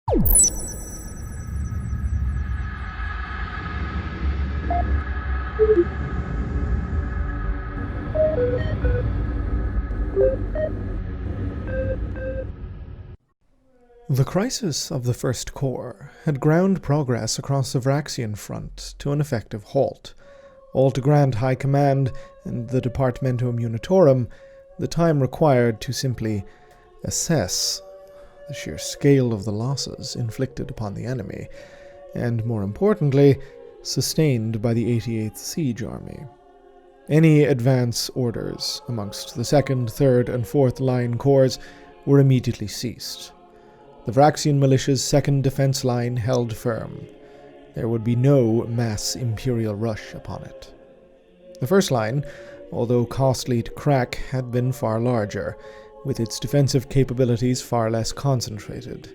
The crisis of the First Corps had ground progress across the Vraxian front to an effective halt. All to Grand High Command and the Departmentum Unitorum, the time required to simply assess the sheer scale of the losses inflicted upon the enemy, and more importantly, sustained by the 88th Siege Army. Any advance orders amongst the 2nd, 3rd, and 4th Line Corps were immediately ceased. The Vraxian militia's 2nd defense line held firm. There would be no mass Imperial rush upon it. The 1st line, although costly to crack, had been far larger, with its defensive capabilities far less concentrated.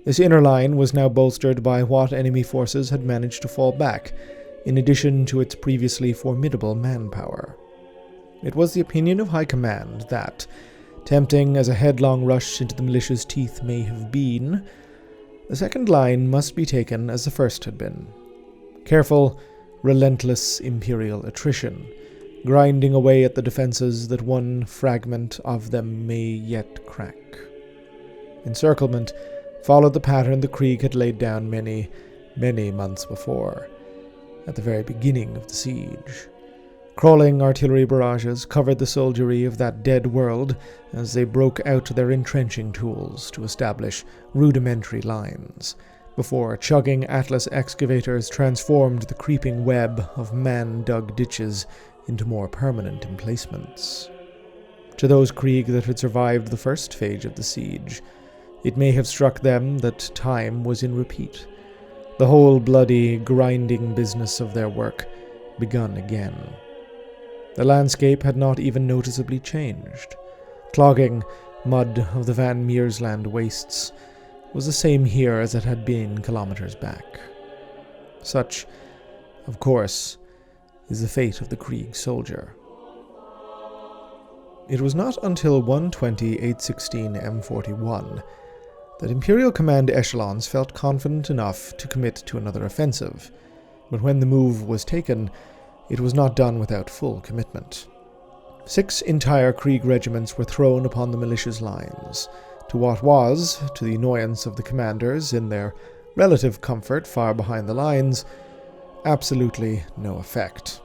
This inner line was now bolstered by what enemy forces had managed to fall back, in addition to its previously formidable manpower. It was the opinion of High Command that, tempting as a headlong rush into the militia's teeth may have been, the 2nd line must be taken as the 1st had been. Careful, relentless Imperial attrition, grinding away at the defenses that one fragment of them may yet crack. Encirclement followed the pattern the Krieg had laid down many, many months before, at the very beginning of the siege. Crawling artillery barrages covered the soldiery of that dead world as they broke out their entrenching tools to establish rudimentary lines, before chugging Atlas excavators transformed the creeping web of man-dug ditches into more permanent emplacements. To those Krieg that had survived the first phase of the siege, it may have struck them that time was in repeat, the whole bloody, grinding business of their work begun again. The landscape had not even noticeably changed. Clogging mud of the Van Meersland wastes was the same here as it had been kilometers back. Such, of course, is the fate of the Krieg soldier. It was not until 120-816 M41 that Imperial Command echelons felt confident enough to commit to another offensive, but when the move was taken, it was not done without full commitment. 6 entire Krieg regiments were thrown upon the militia's lines, to what was, to the annoyance of the commanders in their relative comfort far behind the lines, absolutely no effect.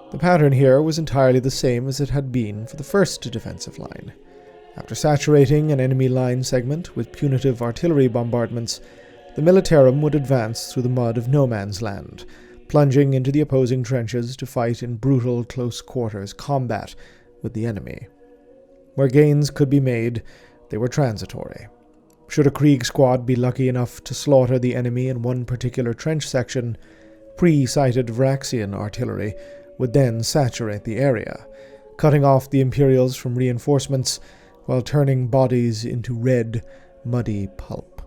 The pattern here was entirely the same as it had been for the first defensive line. After saturating an enemy line segment with punitive artillery bombardments, the militarum would advance through the mud of no man's land, plunging into the opposing trenches to fight in brutal close-quarters combat with the enemy. Where gains could be made, they were transitory. Should a Krieg squad be lucky enough to slaughter the enemy in one particular trench section, pre-sighted Vraxian artillery would then saturate the area, cutting off the Imperials from reinforcements while turning bodies into red, muddy pulp.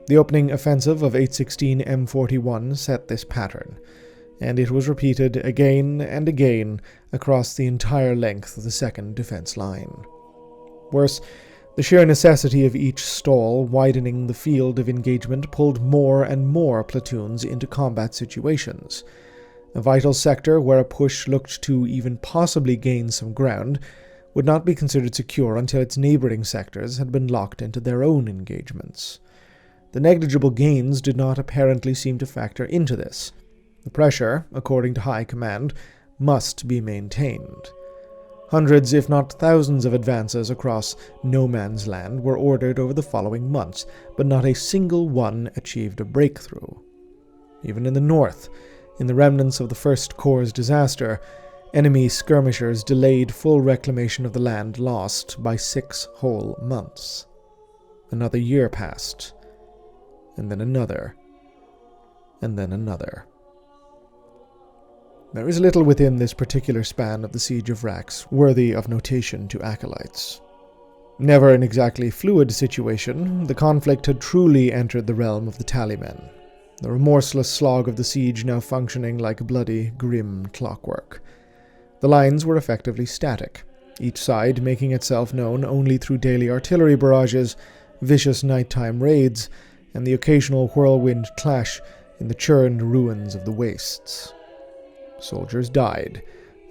The opening offensive of 816 M41 set this pattern, and it was repeated again and again across the entire length of the 2nd defense line. Worse, the sheer necessity of each stall widening the field of engagement pulled more and more platoons into combat situations. A vital sector where a push looked to even possibly gain some ground would not be considered secure until its neighboring sectors had been locked into their own engagements. The negligible gains did not apparently seem to factor into this. The pressure, according to High Command, must be maintained. Hundreds, if not thousands, of advances across no man's land were ordered over the following months, but not a single one achieved a breakthrough. Even in the north, in the remnants of the First Corps' disaster, enemy skirmishers delayed full reclamation of the land lost by 6 whole months. Another year passed, and then another, and then another. There is little within this particular span of the Siege of Rax worthy of notation to acolytes. Never an exactly fluid situation, the conflict had truly entered the realm of the tallymen, the remorseless slog of the siege now functioning like bloody, grim clockwork. The lines were effectively static, each side making itself known only through daily artillery barrages, vicious nighttime raids, and the occasional whirlwind clash in the churned ruins of the wastes. Soldiers died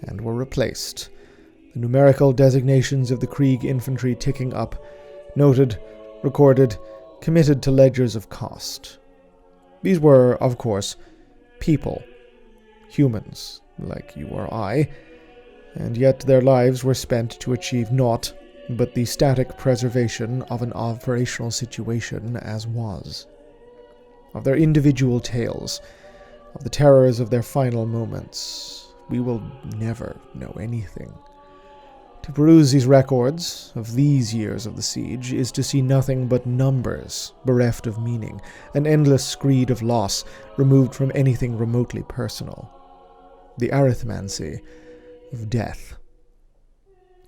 and were replaced, the numerical designations of the Krieg infantry ticking up, noted, recorded, committed to ledgers of cost. These were, of course, people, humans, like you or I, and yet their lives were spent to achieve naught but the static preservation of an operational situation as was. Of their individual tales, of the terrors of their final moments, we will never know anything. To peruse these records of these years of the siege is to see nothing but numbers bereft of meaning, an endless screed of loss removed from anything remotely personal. The arithmancy of death.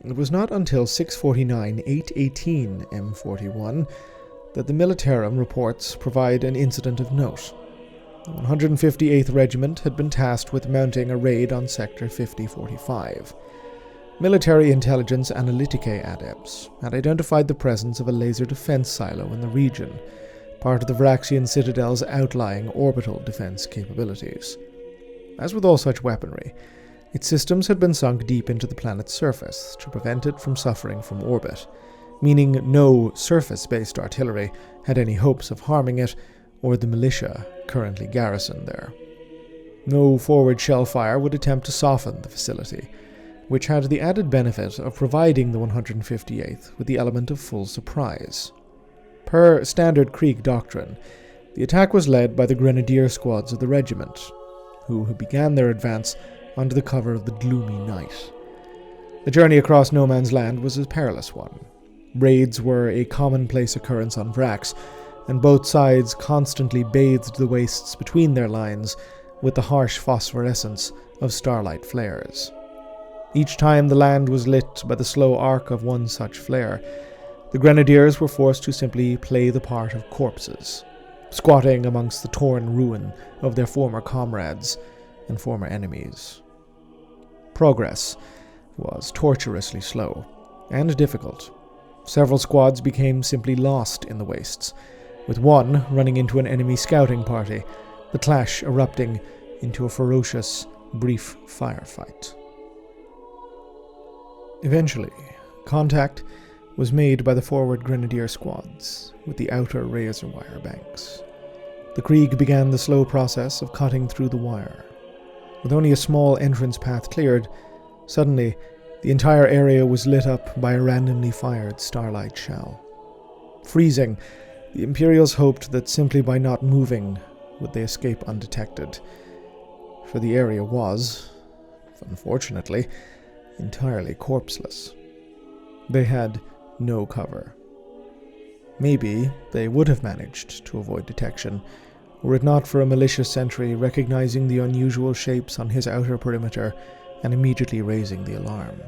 It was not until 649-818 M41 that the Militarum reports provide an incident of note. The 158th Regiment had been tasked with mounting a raid on Sector 5045. Military intelligence analyticae adepts had identified the presence of a laser defense silo in the region, part of the Vraxian Citadel's outlying orbital defense capabilities. As with all such weaponry, its systems had been sunk deep into the planet's surface to prevent it from suffering from orbit, meaning no surface-based artillery had any hopes of harming it or the militia currently garrisoned there. No forward shell fire would attempt to soften the facility, which had the added benefit of providing the 158th with the element of full surprise. Per standard Krieg doctrine, the attack was led by the grenadier squads of the regiment, who began their advance under the cover of the gloomy night. The journey across no man's land was a perilous one. Raids were a commonplace occurrence on Vrax, and both sides constantly bathed the wastes between their lines with the harsh phosphorescence of starlight flares. Each time the land was lit by the slow arc of one such flare, the grenadiers were forced to simply play the part of corpses, squatting amongst the torn ruin of their former comrades and former enemies. Progress was torturously slow and difficult. Several squads became simply lost in the wastes, with one running into an enemy scouting party, the clash erupting into a ferocious, brief firefight. Eventually, contact was made by the forward grenadier squads with the outer razor wire banks. The Krieg began the slow process of cutting through the wire. With only a small entrance path cleared, suddenly the entire area was lit up by a randomly fired starlight shell. Freezing, the Imperials hoped that simply by not moving would they escape undetected, for the area was, unfortunately, entirely corpseless. They had no cover. Maybe they would have managed to avoid detection, were it not for a militia sentry recognizing the unusual shapes on his outer perimeter and immediately raising the alarm.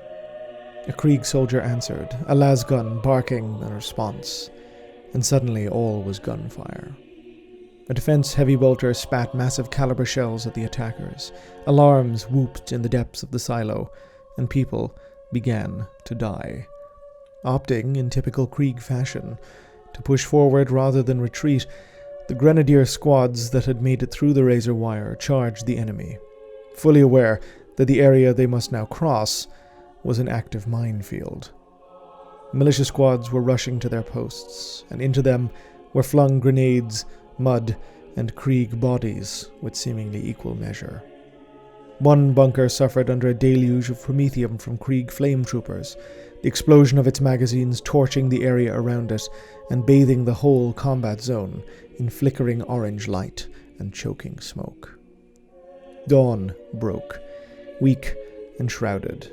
A Krieg soldier answered, a lasgun barking in response, and suddenly all was gunfire. A defense heavy bolter spat massive caliber shells at the attackers. Alarms whooped in the depths of the silo, and people began to die. Opting, in typical Krieg fashion, to push forward rather than retreat, the grenadier squads that had made it through the razor wire charged the enemy, fully aware that the area they must now cross was an active minefield. Militia squads were rushing to their posts, and into them were flung grenades, mud, and Krieg bodies with seemingly equal measure. One bunker suffered under a deluge of promethium from Krieg flame troopers, the explosion of its magazines torching the area around it and bathing the whole combat zone in flickering orange light and choking smoke. Dawn broke, weak and shrouded,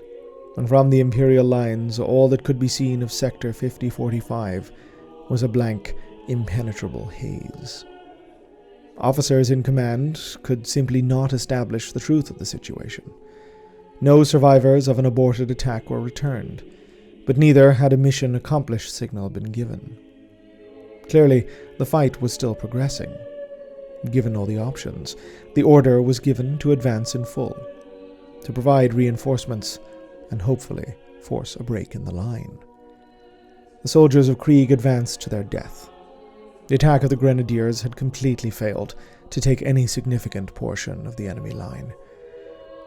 and from the Imperial lines all that could be seen of Sector 5045 was a blank, impenetrable haze. Officers in command could simply not establish the truth of the situation. No survivors of an aborted attack were returned, but neither had a mission accomplished signal been given. Clearly, the fight was still progressing. Given all the options, the order was given to advance in full, to provide reinforcements, and hopefully force a break in the line. The soldiers of Krieg advanced to their death. The attack of the Grenadiers had completely failed to take any significant portion of the enemy line.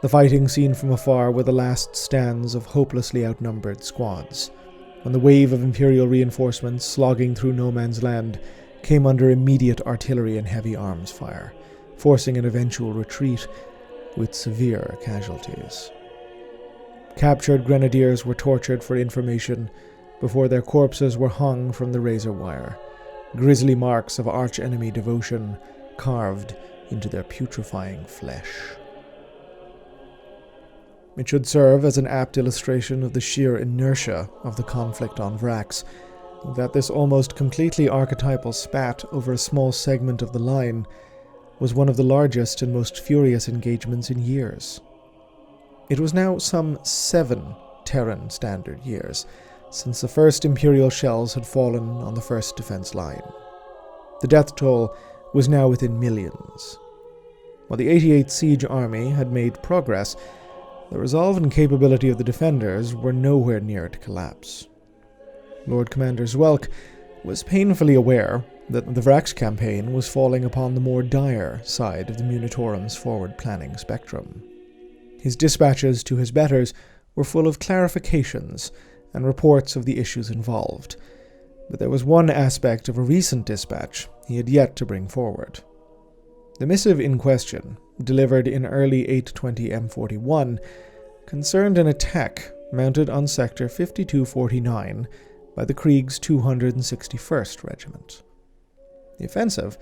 The fighting seen from afar were the last stands of hopelessly outnumbered squads, when the wave of Imperial reinforcements slogging through no man's land came under immediate artillery and heavy arms fire, forcing an eventual retreat with severe casualties. Captured Grenadiers were tortured for information before their corpses were hung from the razor wire, grisly marks of arch-enemy devotion carved into their putrefying flesh. It should serve as an apt illustration of the sheer inertia of the conflict on Vrax that this almost completely archetypal spat over a small segment of the line was one of the largest and most furious engagements in years. It was now some 7 Terran Standard years since the first Imperial shells had fallen on the first defense line. The death toll was now within millions. While the 88th Siege Army had made progress, the resolve and capability of the defenders were nowhere near to collapse. Lord Commander Zwelk was painfully aware that the Vrax campaign was falling upon the more dire side of the Munitorum's forward-planning spectrum. His dispatches to his betters were full of clarifications and reports of the issues involved, but there was one aspect of a recent dispatch he had yet to bring forward. The missive in question, delivered in early 820 M41, concerned an attack mounted on Sector 5249 by the Krieg's 261st Regiment. The offensive,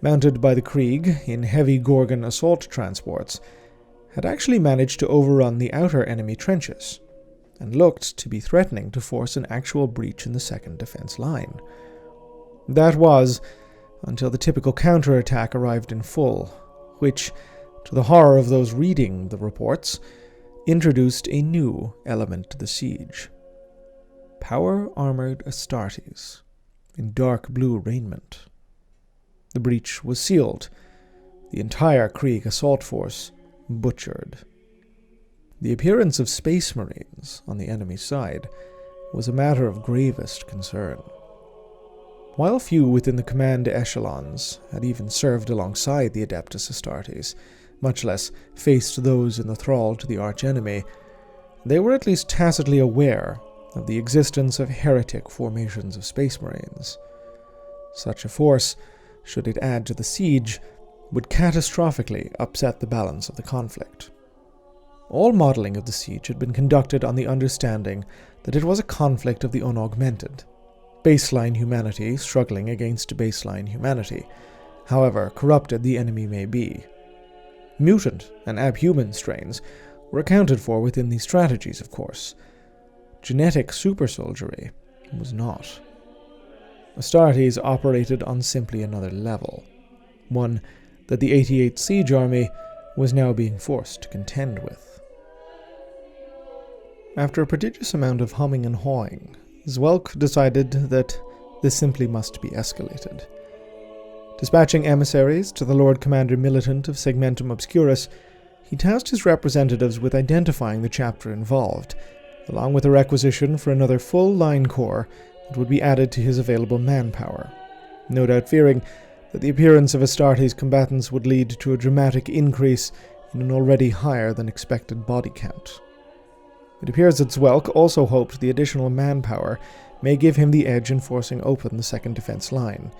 mounted by the Krieg in heavy Gorgon assault transports, had actually managed to overrun the outer enemy trenches, and looked to be threatening to force an actual breach in the second defense line. That was, until the typical counterattack arrived in full, which, to the horror of those reading the reports, introduced a new element to the siege. Power-armored Astartes, in dark blue raiment. The breach was sealed, the entire Krieg assault force butchered. The appearance of Space Marines on the enemy side was a matter of gravest concern. While few within the command echelons had even served alongside the Adeptus Astartes, much less faced those in the thrall to the archenemy, they were at least tacitly aware of the existence of heretic formations of Space Marines. Such a force, should it add to the siege, would catastrophically upset the balance of the conflict. All modeling of the siege had been conducted on the understanding that it was a conflict of the unaugmented, baseline humanity struggling against baseline humanity, however corrupted the enemy may be. Mutant and abhuman strains were accounted for within these strategies, of course. Genetic supersoldiery was not. Astartes operated on simply another level, one that the 88th Siege Army was now being forced to contend with. After a prodigious amount of humming and hawing, Zwelk decided that this simply must be escalated. Dispatching emissaries to the Lord Commander Militant of Segmentum Obscurus, he tasked his representatives with identifying the chapter involved, along with a requisition for another full line corps that would be added to his available manpower, no doubt fearing that the appearance of Astartes combatants would lead to a dramatic increase in an already higher than expected body count. It appears that Zwelk also hoped the additional manpower may give him the edge in forcing open the second defense line,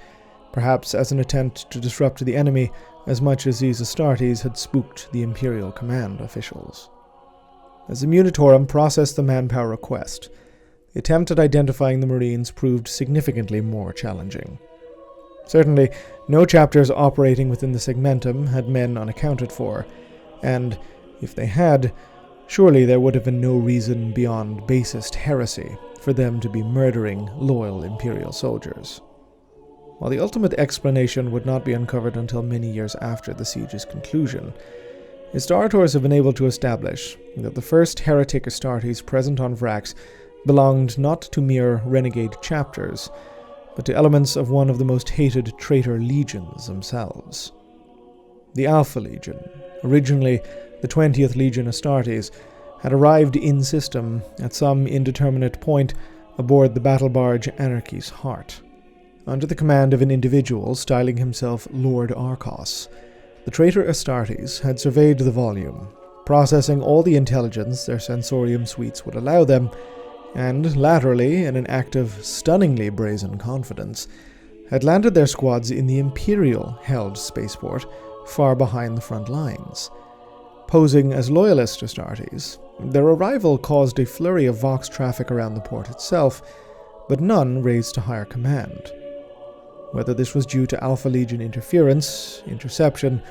perhaps as an attempt to disrupt the enemy as much as these Astartes had spooked the Imperial command officials. As the Munitorum processed the manpower request, the attempt at identifying the Marines proved significantly more challenging. Certainly, no chapters operating within the Segmentum had men unaccounted for, and, if they had, surely there would have been no reason beyond basest heresy for them to be murdering loyal Imperial soldiers. While the ultimate explanation would not be uncovered until many years after the siege's conclusion, historians have been able to establish that the first heretic Astartes present on Vrax belonged not to mere renegade chapters, but to elements of one of the most hated traitor legions themselves. The Alpha Legion, originally the 20th Legion Astartes, had arrived in system at some indeterminate point aboard the battle barge Anarchy's Heart, under the command of an individual styling himself Lord Arcos. The traitor Astartes had surveyed the volume, processing all the intelligence their sensorium suites would allow them, and, laterally, in an act of stunningly brazen confidence, had landed their squads in the Imperial-held spaceport far behind the front lines. Posing as loyalist Astartes, their arrival caused a flurry of Vox traffic around the port itself, but none raised to higher command. Whether this was due to Alpha Legion interference, interception,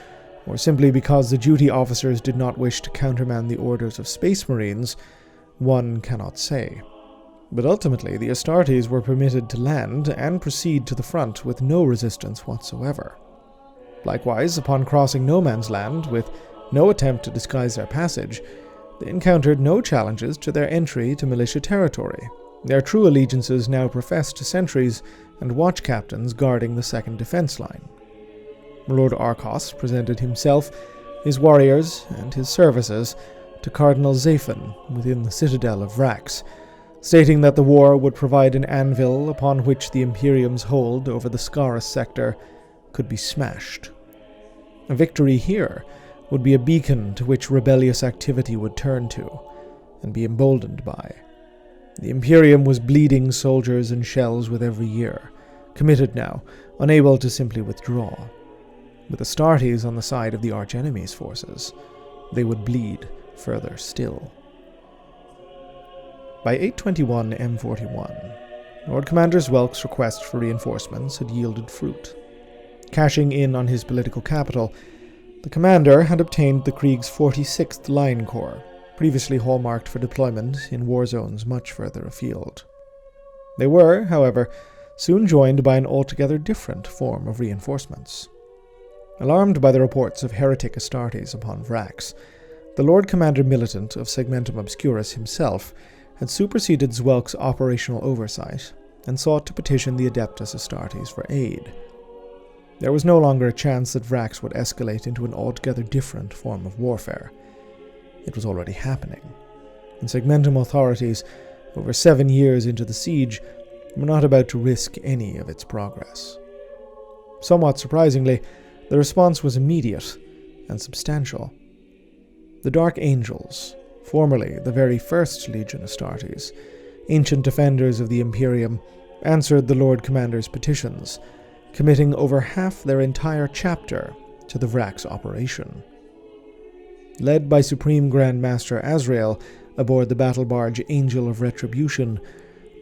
or simply because the duty officers did not wish to countermand the orders of Space Marines, one cannot say. But ultimately, the Astartes were permitted to land and proceed to the front with no resistance whatsoever. Likewise, upon crossing no man's land, with no attempt to disguise their passage, they encountered no challenges to their entry to militia territory, their true allegiances now professed to sentries and watch captains guarding the second defense line. Lord Arcos presented himself, his warriors, and his services to Cardinal Zaphon within the citadel of Vrax, stating that the war would provide an anvil upon which the Imperium's hold over the Scaris sector could be smashed. A victory here would be a beacon to which rebellious activity would turn to, and be emboldened by. The Imperium was bleeding soldiers and shells with every year, committed now, unable to simply withdraw. With Astartes on the side of the arch-enemy's forces, they would bleed further still. By 821 M41, Lord Commander Zwelk's request for reinforcements had yielded fruit. Cashing in on his political capital, the commander had obtained the Krieg's 46th Line Corps, previously hallmarked for deployment in war zones much further afield. They were, however, soon joined by an altogether different form of reinforcements. Alarmed by the reports of heretic Astartes upon Vrax, the Lord Commander Militant of Segmentum Obscurus himself had superseded Zwelk's operational oversight and sought to petition the Adeptus Astartes for aid. There was no longer a chance that Vrax would escalate into an altogether different form of warfare. It was already happening, and Segmentum authorities, over 7 years into the siege, were not about to risk any of its progress. Somewhat surprisingly, the response was immediate and substantial. The Dark Angels, formerly the very first Legion Astartes, ancient defenders of the Imperium, answered the Lord Commander's petitions, committing over half their entire chapter to the Vrax operation. Led by Supreme Grand Master Azrael aboard the battle barge Angel of Retribution,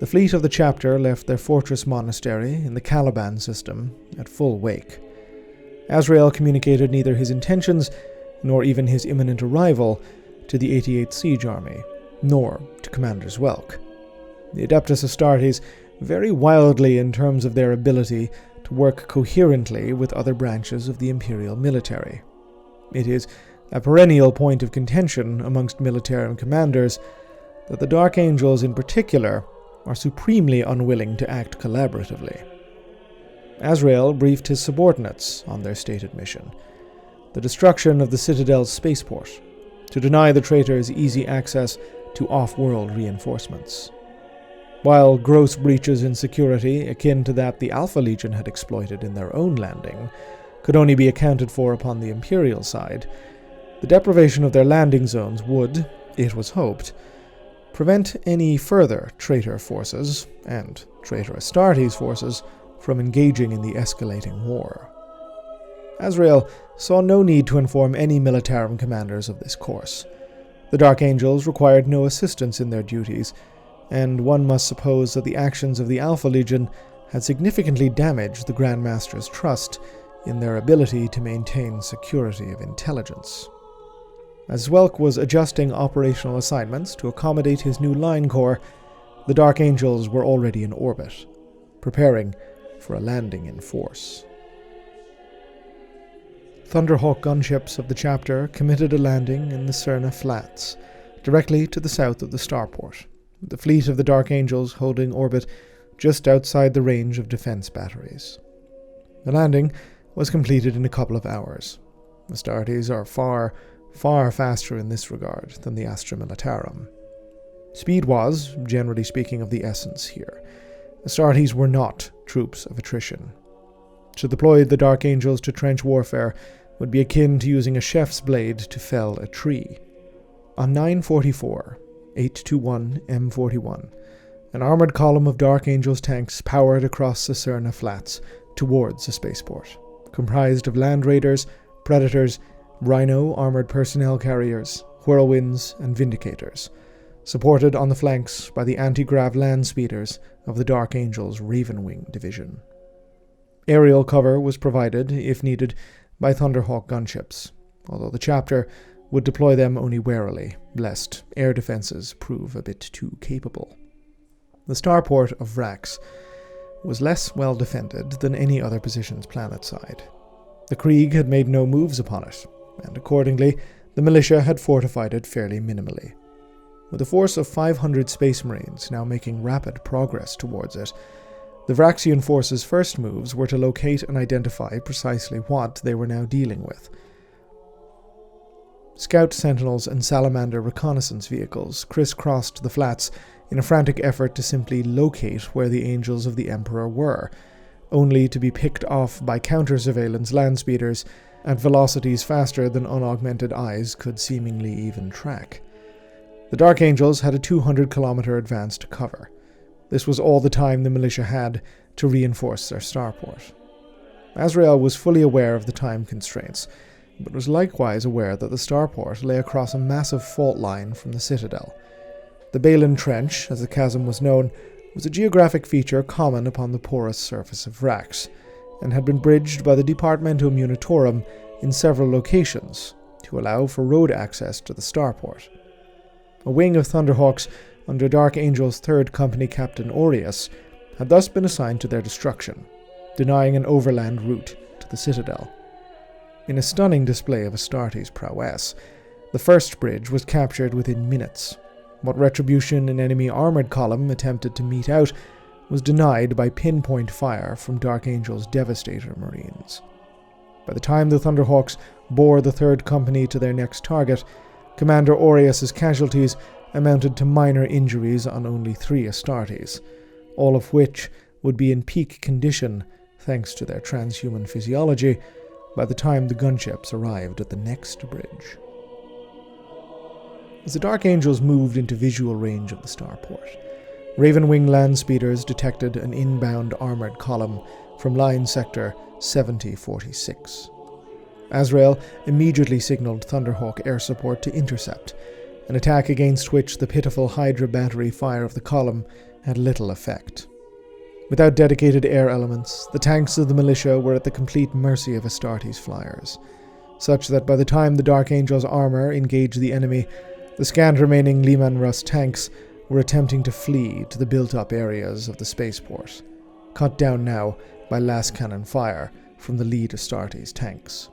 the fleet of the chapter left their fortress monastery in the Caliban system at full wake. Azrael communicated neither his intentions nor even his imminent arrival to the 88th Siege Army, nor to Commander Zwelk. The Adeptus Astartes vary wildly in terms of their ability to work coherently with other branches of the Imperial military. It is a perennial point of contention amongst militarian commanders that the Dark Angels in particular are supremely unwilling to act collaboratively. Azrael briefed his subordinates on their stated mission, the destruction of the Citadel's spaceport, to deny the traitors easy access to off-world reinforcements. While gross breaches in security, akin to that the Alpha Legion had exploited in their own landing, could only be accounted for upon the Imperial side, the deprivation of their landing zones would, it was hoped, prevent any further traitor forces, and traitor Astartes forces, from engaging in the escalating war. Azrael saw no need to inform any Militarum commanders of this course. The Dark Angels required no assistance in their duties, and one must suppose that the actions of the Alpha Legion had significantly damaged the Grand Master's trust in their ability to maintain security of intelligence. As Zwelk was adjusting operational assignments to accommodate his new line corps, the Dark Angels were already in orbit, preparing for a landing in force. Thunderhawk gunships of the chapter committed a landing in the Cerna Flats, directly to the south of the starport, with the fleet of the Dark Angels holding orbit just outside the range of defense batteries. The landing was completed in a couple of hours. Astartes are far faster in this regard than the Astra Militarum. Speed was, generally speaking, of the essence here, Astartes were not troops of attrition. To deploy the Dark Angels to trench warfare would be akin to using a chef's blade to fell a tree. On 9/44, 821 M41, an armored column of Dark Angels tanks powered across the Cerna Flats towards the spaceport, comprised of Land Raiders, Predators, Rhino armored personnel carriers, Whirlwinds, and Vindicators, supported on the flanks by the anti-grav land speeders of the Dark Angels Ravenwing Division. Aerial cover was provided, if needed, by Thunderhawk gunships, although the chapter would deploy them only warily, lest air defenses prove a bit too capable. The starport of Vrax was less well defended than any other positions planetside. The Krieg had made no moves upon it, and accordingly, the militia had fortified it fairly minimally. With a force of 500 Space Marines now making rapid progress towards it, the Vraxian forces' first moves were to locate and identify precisely what they were now dealing with. Scout Sentinels and Salamander reconnaissance vehicles crisscrossed the flats in a frantic effort to simply locate where the Angels of the Emperor were, only to be picked off by counter-surveillance land speeders at velocities faster than unaugmented eyes could seemingly even track. The Dark Angels had a 200-kilometer advance to cover. This was all the time the militia had to reinforce their starport. Azrael was fully aware of the time constraints, but was likewise aware that the starport lay across a massive fault line from the Citadel. The Balin Trench, as the chasm was known, was a geographic feature common upon the porous surface of Vrax, and had been bridged by the Departmentum Unitorum in several locations to allow for road access to the starport. A wing of Thunderhawks under Dark Angel's 3rd Company Captain Aureus had thus been assigned to their destruction, denying an overland route to the Citadel. In a stunning display of Astartes' prowess, the first bridge was captured within minutes. What retribution an enemy armored column attempted to mete out was denied by pinpoint fire from Dark Angel's Devastator Marines. By the time the Thunderhawks bore the 3rd Company to their next target, Commander Aureus's casualties amounted to minor injuries on only 3 Astartes, all of which would be in peak condition thanks to their transhuman physiology by the time the gunships arrived at the next bridge. As the Dark Angels moved into visual range of the starport, Ravenwing land speeders detected an inbound armored column from line sector 7046. Azrael immediately signaled Thunderhawk air support to intercept, an attack against which the pitiful Hydra battery fire of the column had little effect. Without dedicated air elements, the tanks of the militia were at the complete mercy of Astartes flyers, such that by the time the Dark Angel's armor engaged the enemy, the scant remaining Leman Russ tanks were attempting to flee to the built-up areas of the spaceport, cut down now by last cannon fire from the lead Astartes tanks.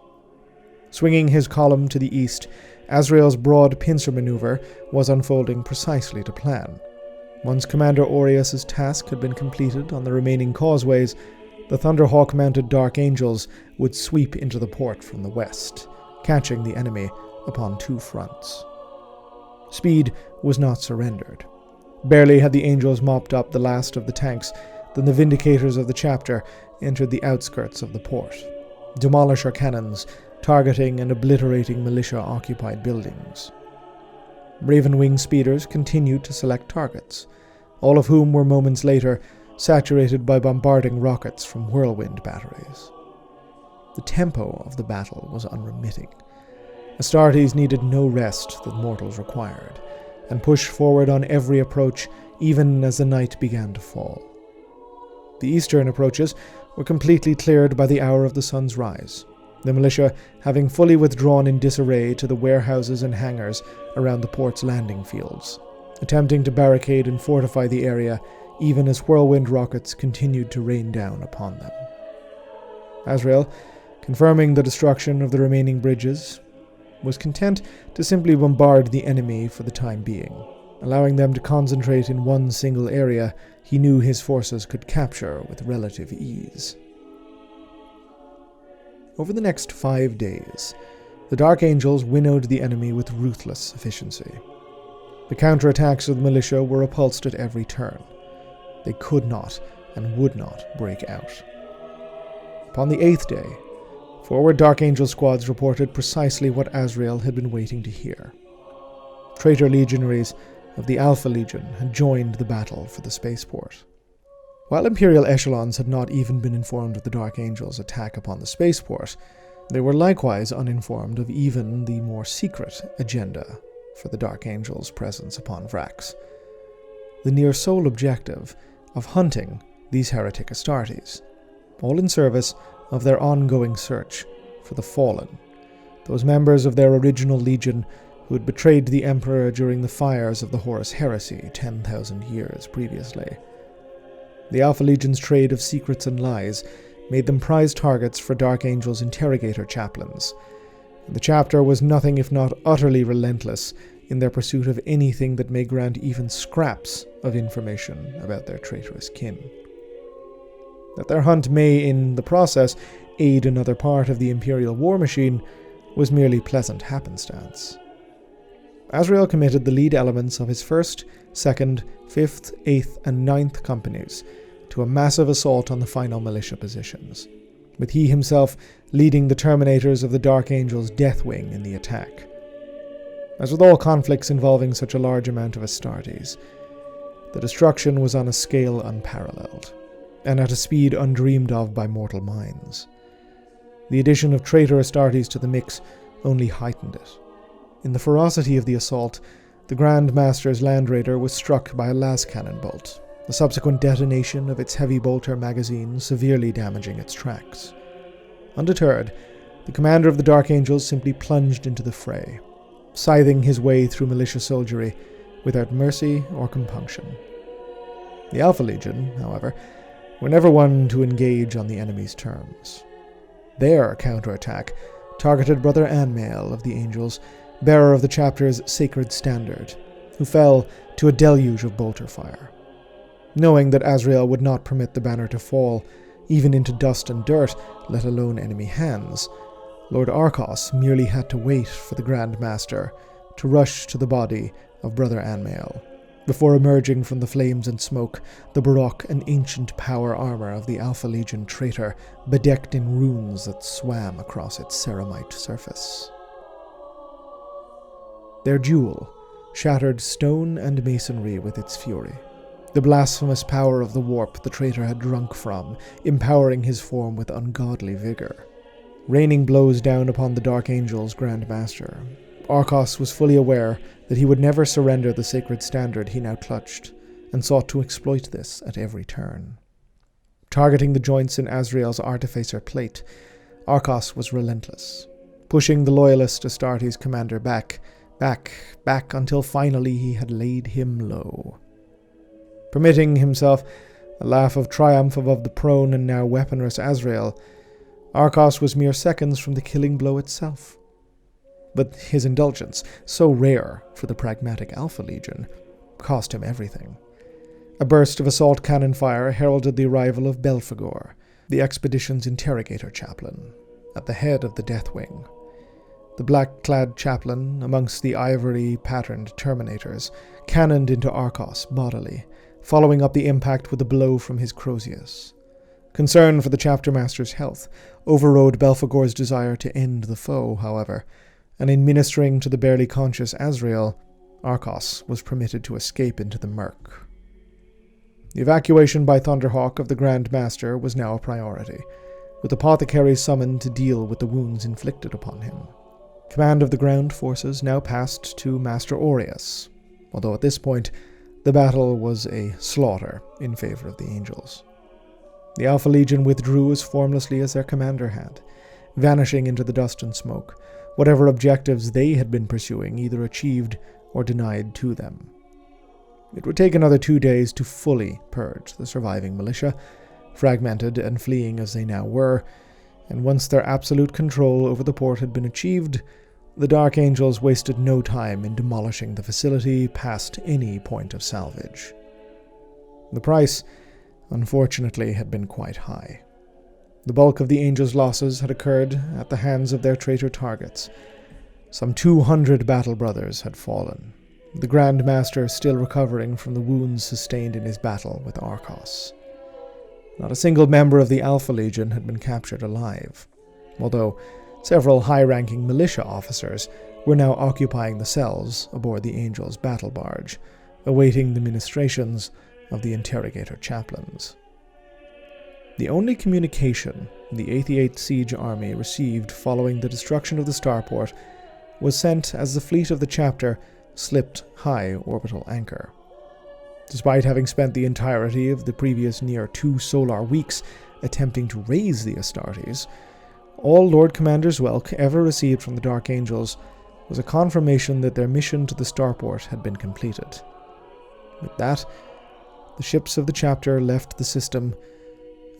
Swinging his column to the east, Azrael's broad pincer maneuver was unfolding precisely to plan. Once Commander Aureus's task had been completed on the remaining causeways, the Thunderhawk-mounted Dark Angels would sweep into the port from the west, catching the enemy upon 2 fronts. Speed was not surrendered. Barely had the Angels mopped up the last of the tanks than the Vindicators of the chapter entered the outskirts of the port, demolisher cannons targeting and obliterating militia-occupied buildings. Ravenwing speeders continued to select targets, all of whom were moments later saturated by bombarding rockets from whirlwind batteries. The tempo of the battle was unremitting. Astartes needed no rest that mortals required, and pushed forward on every approach even as the night began to fall. The eastern approaches were completely cleared by the hour of the sun's rise, the militia having fully withdrawn in disarray to the warehouses and hangars around the port's landing fields, attempting to barricade and fortify the area even as whirlwind rockets continued to rain down upon them. Azrael, confirming the destruction of the remaining bridges, was content to simply bombard the enemy for the time being, allowing them to concentrate in one single area he knew his forces could capture with relative ease. Over the next 5 days, the Dark Angels winnowed the enemy with ruthless efficiency. The counterattacks of the militia were repulsed at every turn. They could not and would not break out. Upon the 8th day, forward Dark Angel squads reported precisely what Azrael had been waiting to hear. Traitor legionaries of the Alpha Legion had joined the battle for the spaceport. While Imperial echelons had not even been informed of the Dark Angel's attack upon the spaceport, they were likewise uninformed of even the more secret agenda for the Dark Angel's presence upon Vrax. The near sole objective of hunting these heretic Astartes, all in service of their ongoing search for the Fallen, those members of their original legion who had betrayed the Emperor during the fires of the Horus Heresy 10,000 years previously. The Alpha Legion's trade of secrets and lies made them prize targets for Dark Angel's interrogator chaplains. The chapter was nothing if not utterly relentless in their pursuit of anything that may grant even scraps of information about their traitorous kin. That their hunt may, in the process, aid another part of the Imperial war machine was merely pleasant happenstance. Azrael committed the lead elements of his 1st, 2nd, 5th, 8th, and 9th companies to a massive assault on the final militia positions, with he himself leading the Terminators of the Dark Angel's Death Wing in the attack. As with all conflicts involving such a large amount of Astartes, the destruction was on a scale unparalleled, and at a speed undreamed of by mortal minds. The addition of traitor Astartes to the mix only heightened it. In the ferocity of the assault, the Grand Master's Land Raider was struck by a las cannon bolt, the subsequent detonation of its heavy bolter magazine severely damaging its tracks. Undeterred, the commander of the Dark Angels simply plunged into the fray, scything his way through militia soldiery without mercy or compunction. The Alpha Legion, however, were never one to engage on the enemy's terms. Their counterattack targeted Brother Anmael of the Angels, bearer of the chapter's sacred standard, who fell to a deluge of bolter fire. Knowing that Azrael would not permit the banner to fall, even into dust and dirt, let alone enemy hands, Lord Arcos merely had to wait for the Grand Master to rush to the body of Brother Anmael, before emerging from the flames and smoke, the baroque and ancient power armor of the Alpha Legion traitor, bedecked in runes that swam across its ceramite surface. Their jewel shattered stone and masonry with its fury, the blasphemous power of the warp the traitor had drunk from, empowering his form with ungodly vigor. Raining blows down upon the Dark Angel's Grand Master, Arcos was fully aware that he would never surrender the sacred standard he now clutched, and sought to exploit this at every turn. Targeting the joints in Azrael's artificer plate, Arcos was relentless, pushing the loyalist Astartes commander back until finally he had laid him low. Permitting himself a laugh of triumph above the prone and now weaponless Azrael, Arcos was mere seconds from the killing blow itself. But his indulgence, so rare for the pragmatic Alpha Legion, cost him everything. A burst of assault cannon fire heralded the arrival of Belphegor, the expedition's interrogator chaplain, at the head of the Death Wing. The black-clad chaplain, amongst the ivory-patterned Terminators, cannoned into Arcos bodily, following up the impact with a blow from his Crozius. Concern for the chapter master's health overrode Belphegor's desire to end the foe, however, and in ministering to the barely conscious Azrael, Arcos was permitted to escape into the murk. The evacuation by Thunderhawk of the Grand Master was now a priority, with apothecaries summoned to deal with the wounds inflicted upon him. Command of the ground forces now passed to Master Aureus, although at this point the battle was a slaughter in favor of the Angels. The Alpha Legion withdrew as formlessly as their commander had, vanishing into the dust and smoke, whatever objectives they had been pursuing either achieved or denied to them. It would take another 2 days to fully purge the surviving militia, fragmented and fleeing as they now were, and once their absolute control over the port had been achieved, the Dark Angels wasted no time in demolishing the facility past any point of salvage. The price, unfortunately, had been quite high. The bulk of the Angels' losses had occurred at the hands of their traitor targets. Some 200 battle brothers had fallen, the Grand Master still recovering from the wounds sustained in his battle with Arcos. Not a single member of the Alpha Legion had been captured alive, although several high-ranking militia officers were now occupying the cells aboard the Angel's battle barge, awaiting the ministrations of the interrogator chaplains. The only communication the 88th Siege Army received following the destruction of the starport was sent as the fleet of the chapter slipped high orbital anchor. Despite having spent the entirety of the previous near 2 solar weeks attempting to raise the Astartes, all Lord Commander Zwelk ever received from the Dark Angels was a confirmation that their mission to the starport had been completed. With that, the ships of the chapter left the system,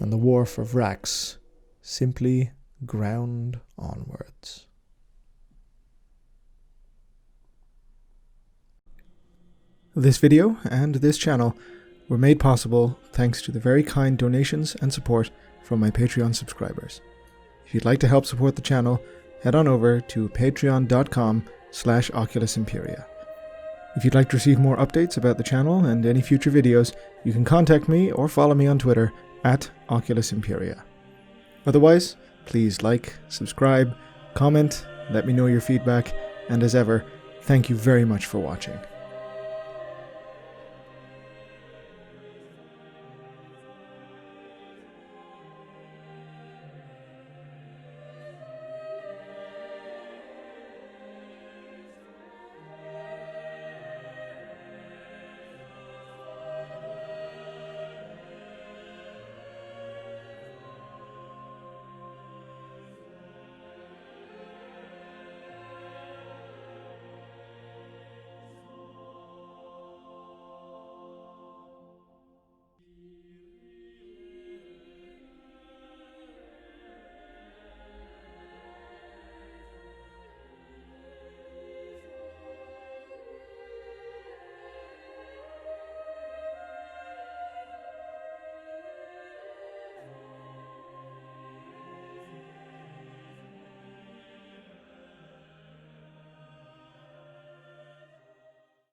and the wharf of Vrax simply ground onwards. This video and this channel were made possible thanks to the very kind donations and support from my Patreon subscribers. If you'd like to help support the channel, head on over to patreon.com/OculusImperia. If you'd like to receive more updates about the channel and any future videos, you can contact me or follow me on Twitter @OculusImperia. Otherwise, please like, subscribe, comment, let me know your feedback, and as ever, thank you very much for watching.